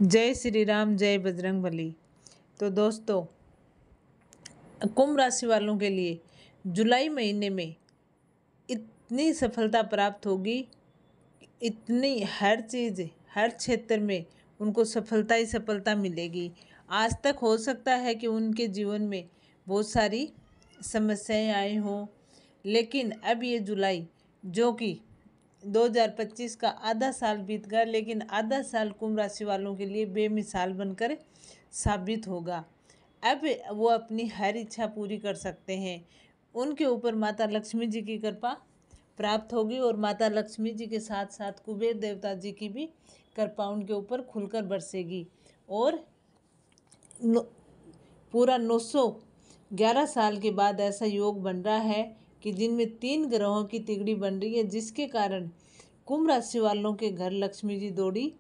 जय श्री राम, जय बजरंगबली। तो दोस्तों, कुंभ राशि वालों के लिए जुलाई महीने में इतनी सफलता प्राप्त होगी, इतनी हर चीज़ हर क्षेत्र में उनको सफलता ही सफलता मिलेगी। आज तक हो सकता है कि उनके जीवन में बहुत सारी समस्याएं आई हों, लेकिन अब ये जुलाई जो कि 2025 का आधा साल बीत गया, लेकिन आधा साल कुंभ राशि वालों के लिए बेमिसाल बनकर साबित होगा। अब वो अपनी हर इच्छा पूरी कर सकते हैं। उनके ऊपर माता लक्ष्मी जी की कृपा प्राप्त होगी और माता लक्ष्मी जी के साथ साथ कुबेर देवता जी की भी कृपा उनके ऊपर खुलकर बरसेगी। और पूरा 911 साल के बाद ऐसा योग बन रहा है कि जिनमें 3 ग्रहों की तिगड़ी बन रही है, जिसके कारण कुंभ राशि वालों के घर लक्ष्मी जी दौड़ी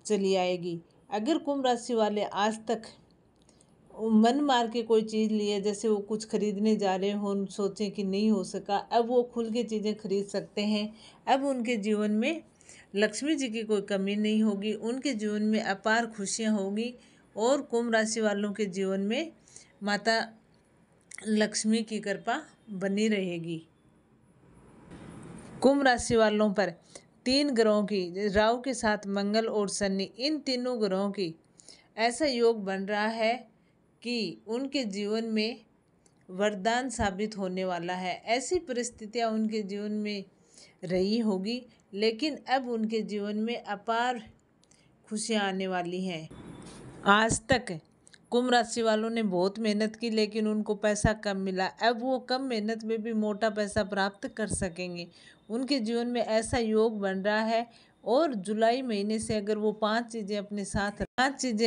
चली आएगी। अगर कुंभ राशि वाले आज तक मन मार के कोई चीज़ लिए, जैसे वो कुछ खरीदने जा रहे हों, सोचें कि नहीं हो सका, अब वो खुल के चीज़ें खरीद सकते हैं। अब उनके जीवन में लक्ष्मी जी की कोई कमी नहीं होगी, उनके जीवन में अपार खुशियाँ होगी और कुंभ राशि वालों के जीवन में माता लक्ष्मी की कृपा बनी रहेगी। कुंभ राशि वालों पर 3 ग्रहों की, राहु के साथ मंगल और शनि, इन तीनों ग्रहों की ऐसा योग बन रहा है कि उनके जीवन में वरदान साबित होने वाला है। ऐसी परिस्थितियां उनके जीवन में रही होगी, लेकिन अब उनके जीवन में अपार खुशियां आने वाली हैं। आज तक कुंभ राशि वालों ने बहुत मेहनत की, लेकिन उनको पैसा कम मिला। अब वो कम मेहनत में भी मोटा पैसा प्राप्त कर सकेंगे। उनके जीवन में ऐसा योग बन रहा है। और जुलाई महीने से अगर वो 5 चीज़ें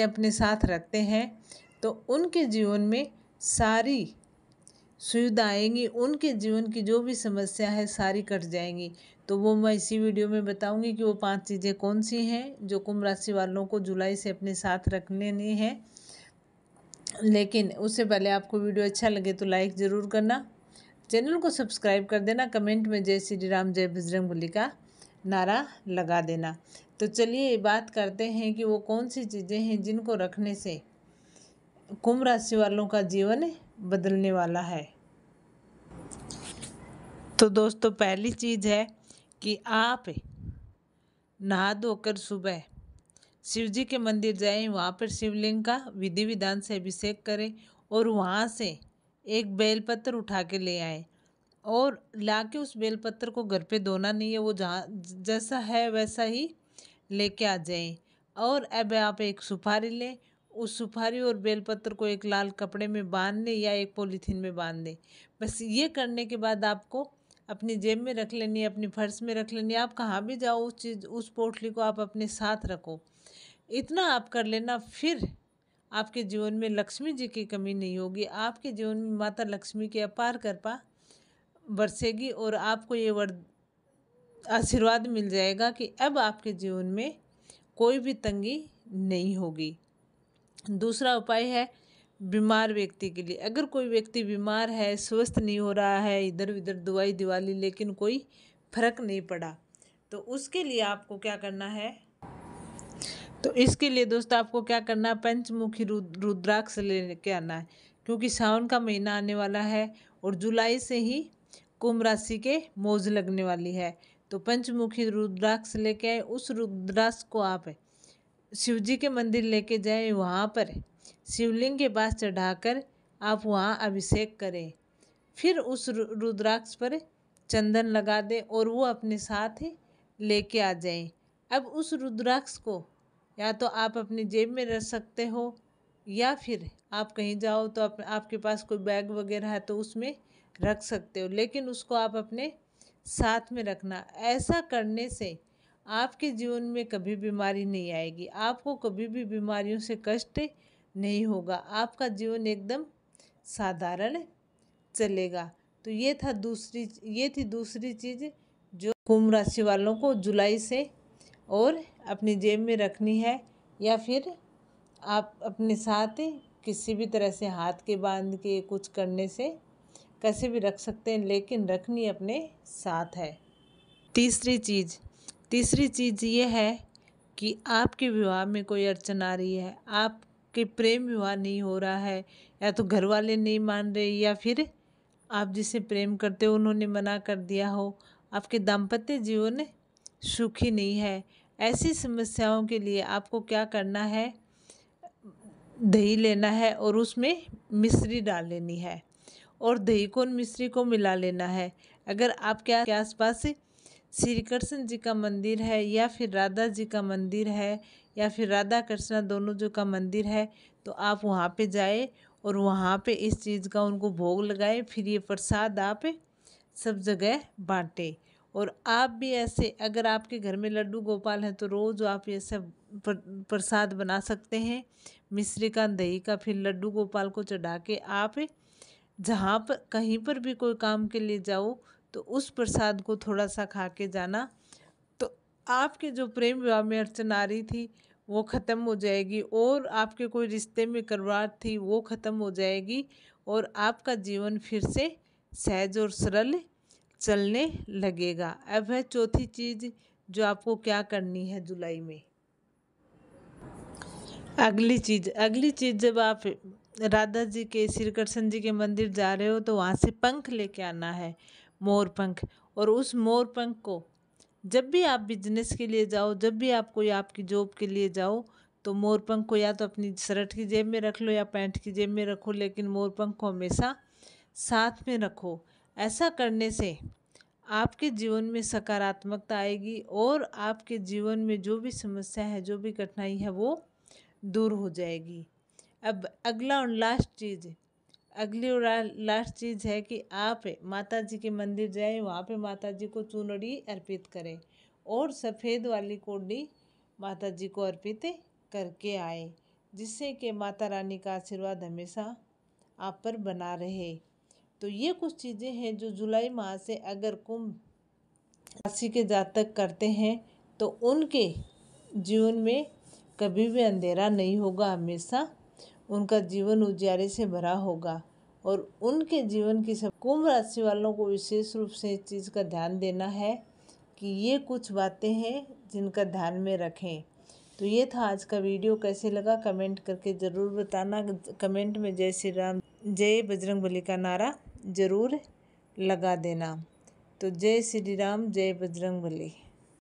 अपने साथ रखते हैं तो उनके जीवन में सारी सुविधा आएंगी, उनके जीवन की जो भी समस्या है सारी कट जाएंगी। तो वो मैं इसी वीडियो में बताऊंगी कि वो 5 चीज़ें कौन सी हैं जो कुंभ राशि वालों को जुलाई से अपने साथ रखने हैं। लेकिन उससे पहले आपको वीडियो अच्छा लगे तो लाइक ज़रूर करना, चैनल को सब्सक्राइब कर देना, कमेंट में जय श्री राम, जय बजरंगबली का नारा लगा देना। तो चलिए बात करते हैं कि वो कौन सी चीज़ें हैं जिनको रखने से कुंभ राशि वालों का जीवन बदलने वाला है। तो दोस्तों, पहली चीज़ है कि आप नहा धोकर सुबह शिव जी के मंदिर जाएं, वहाँ पर शिवलिंग का विधि विधान से अभिषेक करें और वहाँ से एक बेलपत्र उठा के ले आएं और लाके उस बेलपत्र को घर पे धोना नहीं है, वो जहाँ जैसा है वैसा ही लेके आ जाएं। और अब आप एक सुपारी लें, उस सुपारी और बेलपत्र को एक लाल कपड़े में बांध दें या एक पॉलीथीन में बांध दें। बस ये करने के बाद आपको अपनी जेब में रख लेनी है, अपनी पर्स में रख लेनी है। आप कहाँ भी जाओ उस पोटली को आप अपने साथ रखो। इतना आप कर लेना, फिर आपके जीवन में लक्ष्मी जी की कमी नहीं होगी। आपके जीवन में माता लक्ष्मी की अपार कृपा बरसेगी और आपको ये आशीर्वाद मिल जाएगा कि अब आपके जीवन में कोई भी तंगी नहीं होगी। दूसरा उपाय है बीमार व्यक्ति के लिए। अगर कोई व्यक्ति बीमार है, स्वस्थ नहीं हो रहा है, इधर उधर दवाई दिवाली, लेकिन कोई फर्क नहीं पड़ा, तो उसके लिए आपको क्या करना है। तो इसके लिए दोस्तों आपको क्या करना है, पंचमुखी रुद्राक्ष लेके आना है, क्योंकि सावन का महीना आने वाला है और जुलाई से ही कुंभ राशि के मौज लगने वाली है। तो पंचमुखी रुद्राक्ष लेके आए, उस रुद्राक्ष को आप शिव जी के मंदिर लेके जाएं, वहाँ पर शिवलिंग के पास चढ़ाकर आप वहाँ अभिषेक करें। फिर उस रुद्राक्ष पर चंदन लगा दें और वो अपने साथ लेके आ जाएं। अब उस रुद्राक्ष को या तो आप अपनी जेब में रख सकते हो या फिर आप कहीं जाओ तो आपके पास कोई बैग वगैरह है तो उसमें रख सकते हो, लेकिन उसको आप अपने साथ में रखना। ऐसा करने से आपके जीवन में कभी बीमारी नहीं आएगी, आपको कभी भी बीमारियों से कष्ट नहीं होगा, आपका जीवन एकदम साधारण चलेगा। तो ये थी दूसरी चीज़ जो कुंभ राशि वालों को जुलाई से और अपनी जेब में रखनी है, या फिर आप अपने साथ किसी भी तरह से हाथ के बांध के कुछ करने से कैसे भी रख सकते हैं, लेकिन रखनी अपने साथ है। तीसरी चीज़ ये है कि आपके विवाह में कोई अड़चन आ रही है, आपके प्रेम विवाह नहीं हो रहा है, या तो घर वाले नहीं मान रहे, या फिर आप जिसे प्रेम करते हो उन्होंने मना कर दिया हो, आपके दाम्पत्य जीवन सुखी नहीं है। ऐसी समस्याओं के लिए आपको क्या करना है, दही लेना है और उसमें मिश्री डाल लेनी है, और दही को मिश्री को मिला लेना है। अगर आपके आसपास श्री कृष्ण जी का मंदिर है, या फिर राधा जी का मंदिर है, या फिर राधा कृष्णा दोनों जो का मंदिर है, तो आप वहाँ पे जाए और वहाँ पे इस चीज़ का उनको भोग लगाए। फिर ये प्रसाद आप सब जगह बांटे। और आप भी ऐसे, अगर आपके घर में लड्डू गोपाल हैं तो रोज़ आप ये सब प्रसाद बना सकते हैं, मिश्री का, दही का। फिर लड्डू गोपाल को चढ़ा के आप जहाँ पर कहीं पर भी कोई काम के लिए जाओ तो उस प्रसाद को थोड़ा सा खा के जाना, तो आपके जो प्रेम विवाह में अड़चन आ रही थी वो ख़त्म हो जाएगी, और आपके कोई रिश्ते में कड़वाहट थी वो ख़त्म हो जाएगी, और आपका जीवन फिर से सहज और सरल चलने लगेगा। अब है चौथी चीज़ जो आपको क्या करनी है जुलाई में। अगली चीज़ जब आप राधा जी के, श्री कृष्ण जी के मंदिर जा रहे हो तो वहाँ से पंख लेके आना है, मोर पंख। और उस मोर पंख को जब भी आप बिजनेस के लिए जाओ, जब भी आप कोई आपकी जॉब के लिए जाओ, तो मोर पंख को या तो अपनी शर्ट की जेब में रख लो या पैंट की जेब में रखो, लेकिन मोर पंख को हमेशा साथ में रखो। ऐसा करने से आपके जीवन में सकारात्मकता आएगी, और आपके जीवन में जो भी समस्या है, जो भी कठिनाई है, वो दूर हो जाएगी। अब अगली और लास्ट चीज़ है कि आप माता जी के मंदिर जाएं, वहाँ पे माता जी को चुनरी अर्पित करें, और सफ़ेद वाली कोडी माता जी को अर्पित करके आए, जिससे कि माता रानी का आशीर्वाद हमेशा आप पर बना रहे। तो ये कुछ चीज़ें हैं जो जुलाई माह से अगर कुंभ राशि के जातक करते हैं तो उनके जीवन में कभी भी अंधेरा नहीं होगा, हमेशा उनका जीवन उजियारे से भरा होगा। और उनके जीवन की सब कुंभ राशि वालों को विशेष रूप से इस चीज़ का ध्यान देना है कि ये कुछ बातें हैं जिनका ध्यान में रखें। तो ये था आज का वीडियो, कैसे लगा कमेंट करके ज़रूर बताना। कमेंट में जय श्री राम, जय बजरंगबली का नारा ज़रूर लगा देना। तो जय श्री राम, जय बजरंगबली।